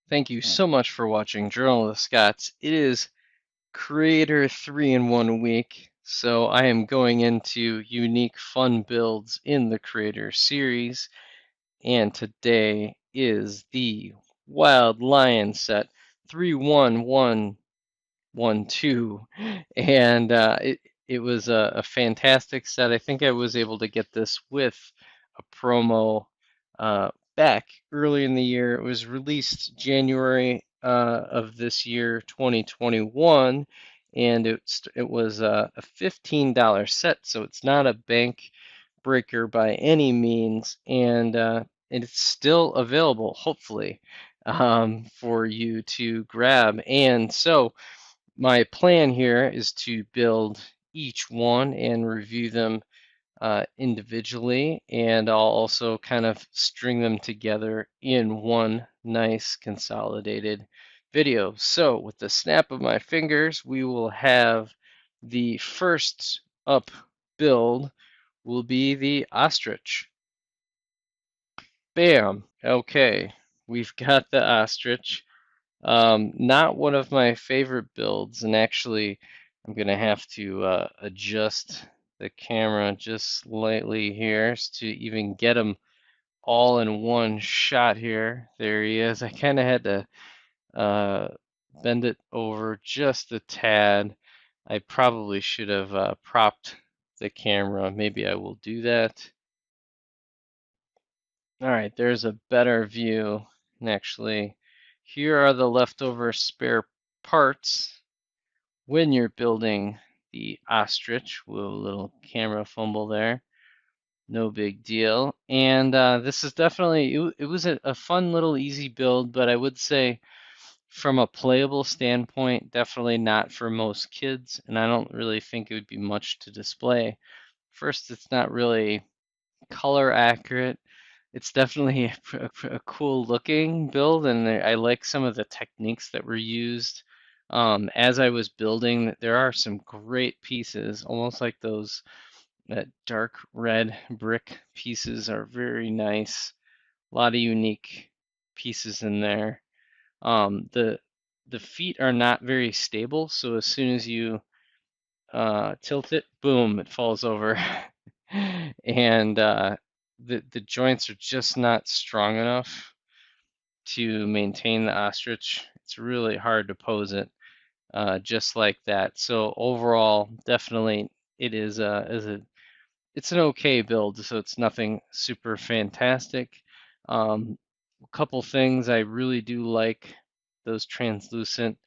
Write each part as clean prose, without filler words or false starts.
Thank you so much for watching Journal of the Scots. It is Creator 3-in-1 week, so I am going into unique fun builds in the Creator series, and today is the Wild Lion set 31112, and it was a fantastic set. I think I was able to get this with a promo uh, back early in the year. It was released January of this year, 2021, and it was a $15 set, so it's not a bank breaker by any means, and it's still available, hopefully, for you to grab. And so my plan here is to build each one and review them individually, and I'll also kind of string them together in one nice consolidated video. So with the snap of my fingers, we will have the first up build will be the ostrich. Bam. Okay, we've got the ostrich. Not one of my favorite builds, and actually, I'm gonna have to adjust the camera just slightly here to even get him all in one shot here. There he is. I kind of had to uh, bend it over just a tad. I probably should have propped the camera. Maybe I will do that. All right, there's a better view. And actually, here are the leftover spare parts when you're building the ostrich. With a little camera fumble there. No big deal. And this is definitely, it was a fun little easy build, but I would say from a playable standpoint, definitely not for most kids. And I don't really think it would be much to display. First, it's not really color accurate. It's definitely a cool looking build, and I like some of the techniques that were used. As I was building, there are some great pieces, almost like those that dark red brick pieces are very nice. A lot of unique pieces in there. The feet are not very stable, so as soon as you tilt it, boom, it falls over. And the joints are just not strong enough to maintain the ostrich. It's really hard to pose it just like that. So overall, definitely it is it's an okay build, so it's nothing super fantastic. A couple things I really do like, those translucent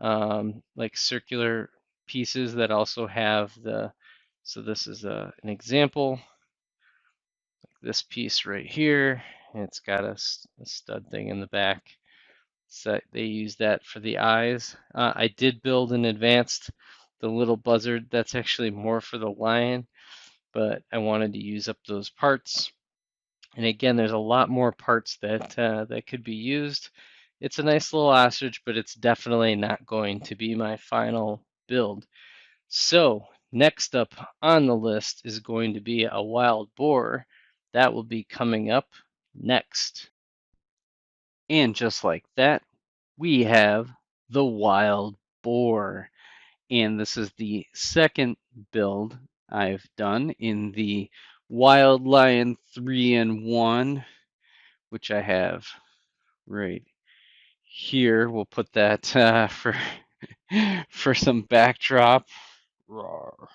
like circular pieces that also have the, so this is an example, this piece right here, and it's got a stud thing in the back. So they use that for the eyes. I did build in advanced the little buzzard. That's actually more for the lion, but I wanted to use up those parts. And again, there's a lot more parts that could be used. It's a nice little ostrich, but it's definitely not going to be my final build. So next up on the list is going to be a wild boar. That will be coming up next. And just like that, we have the wild boar. And this is the second build I've done in the Wild Lion 3-in-1, which I have right here. We'll put that for some backdrop. Roar.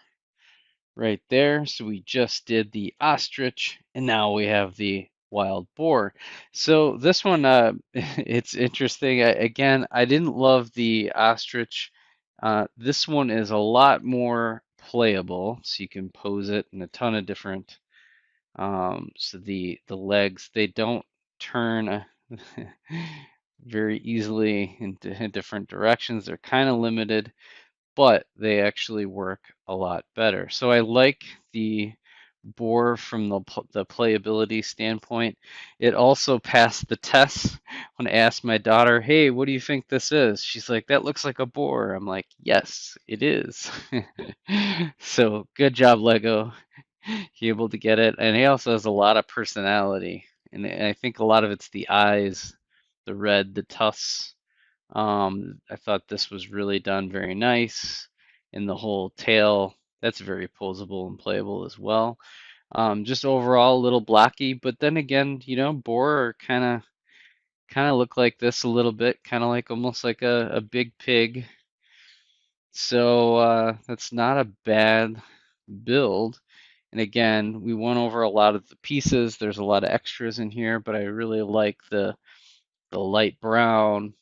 Right there. So we just did the ostrich, and now we have the wild boar. So this one, it's interesting. Again, I didn't love the ostrich. This one is a lot more playable, so you can pose it in a ton of different. So the legs, they don't turn very easily into different directions. They're kind of limited, but they actually work a lot better. So I like the boar from the playability standpoint. It also passed the test when I asked my daughter, "Hey, what do you think this is?" She's like, "That looks like a boar." I'm like, "Yes, it is." So good job, Lego. He able to get it, and he also has a lot of personality, and I think a lot of it's the eyes the red, the tusks. I thought this was really done very nice. And the whole tail, that's very posable and playable as well. Just overall a little blocky, but then again, boar are kind of look like this a little bit, kind of like almost like a big pig. So that's not a bad build. And again, we went over a lot of the pieces. There's a lot of extras in here, but I really like the light brown,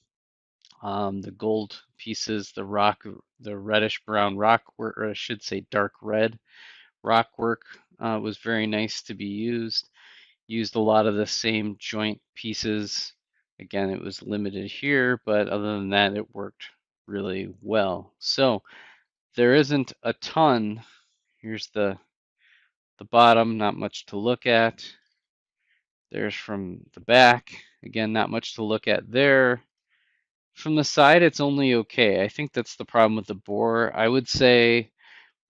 the gold pieces, the reddish brown rock work, or I should say dark red rock work was very nice to be used. Used a lot of the same joint pieces. Again, it was limited here, but other than that, it worked really well. So there isn't a ton. Here's the bottom, not much to look at. There's from the back. Again, not much to look at there. From the side, it's only okay. I think that's the problem with the boar. I would say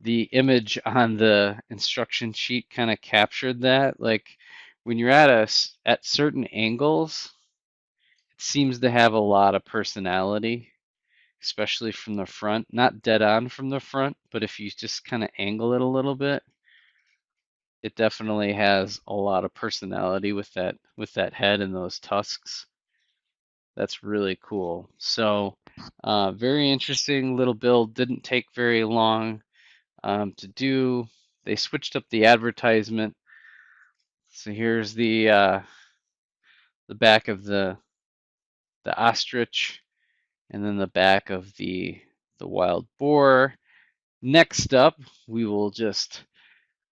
the image on the instruction sheet kind of captured that. Like when you're at certain angles, it seems to have a lot of personality, especially from the front. Not dead on from the front, but if you just kind of angle it a little bit, it definitely has a lot of personality with that head and those tusks. That's really cool. So very interesting little build. Didn't take very long to do. They switched up the advertisement. So here's the back of the ostrich, and then the back of the wild boar. Next up,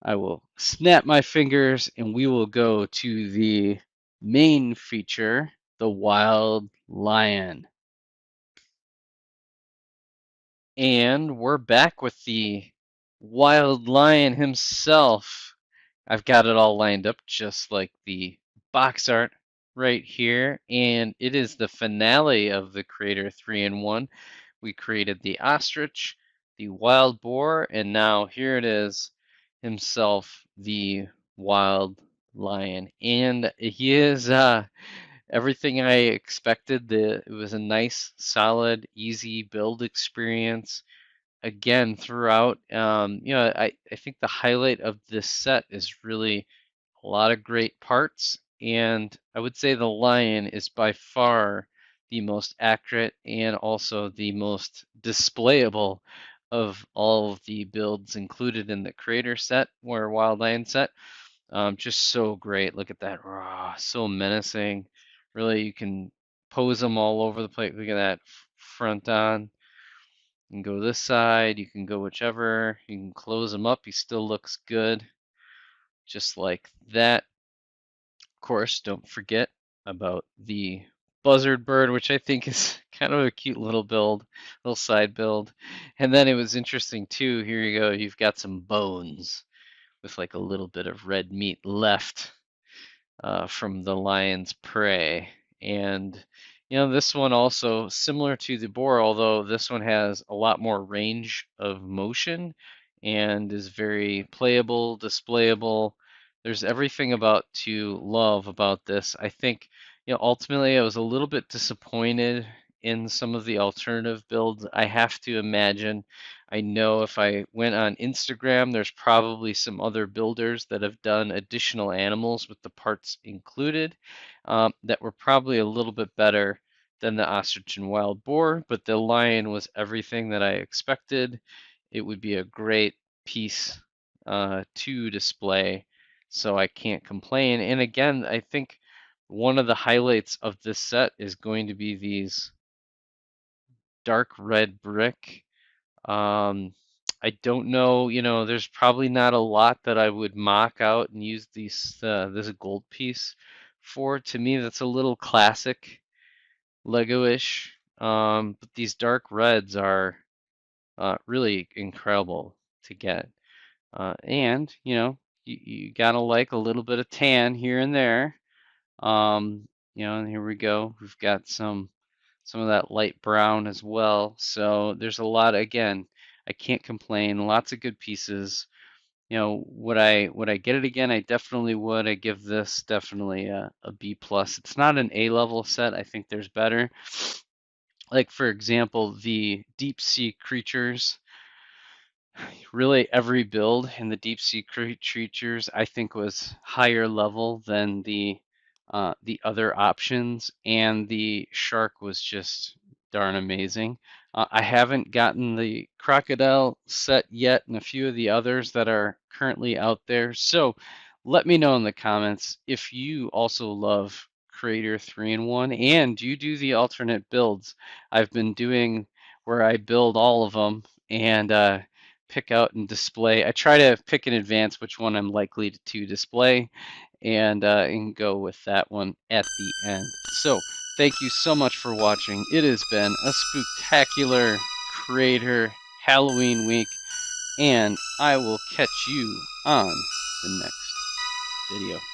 I will snap my fingers and we will go to the main feature, the wild lion. And we're back with the wild lion himself. I've got it all lined up just like the box art right here, and it is the finale of the Creator 3-in-1. We created the ostrich, the wild boar, and now here it is himself, the wild lion. And he is everything I expected. It was a nice, solid, easy build experience again throughout. I think the highlight of this set is really a lot of great parts, and I would say the lion is by far the most accurate and also the most displayable of all of the builds included in the creator set or wild lion set. Just so great. Look at that, raw, so menacing. Really, you can pose them all over the place. Look at that front on. You can go this side, you can go whichever, you can close him up, he still looks good, just like that. Of course, don't forget about the buzzard bird, which I think is kind of a cute little build, little side build. And then it was interesting too, here you go, you've got some bones with like a little bit of red meat left from the lion's prey. And this one also similar to the boar, although this one has a lot more range of motion and is very playable, displayable. There's everything about to love about this. I think, ultimately I was a little bit disappointed in some of the alternative builds. I have to imagine, I know if I went on Instagram, there's probably some other builders that have done additional animals with the parts included that were probably a little bit better than the ostrich and wild boar, but the lion was everything that I expected. It would be a great piece to display, so I can't complain. And again, I think one of the highlights of this set is going to be these dark red brick. I don't know, there's probably not a lot that I would mock out and use this gold piece for. To me, that's a little classic Lego-ish. But these dark reds are really incredible to get. And, you gotta like a little bit of tan here and there. And here we go. We've got some of that light brown as well. So there's a lot, again, I can't complain. Lots of good pieces. you know, would I get it again? I definitely would. I give this definitely a B plus. It's not an A level set. I think there's better. Like for example, the deep sea creatures. Really, every build in the deep sea creatures I think was higher level than the other options, and the shark was just darn amazing. I haven't gotten the crocodile set yet, and a few of the others that are currently out there. So let me know in the comments if you also love Creator 3-in-1 and you do the alternate builds. I've been doing where I build all of them and pick out and display. I try to pick in advance which one I'm likely to display and go with that one at the end. So thank you so much for watching. It has been a spooktacular Creator Halloween week, and I will catch you on the next video.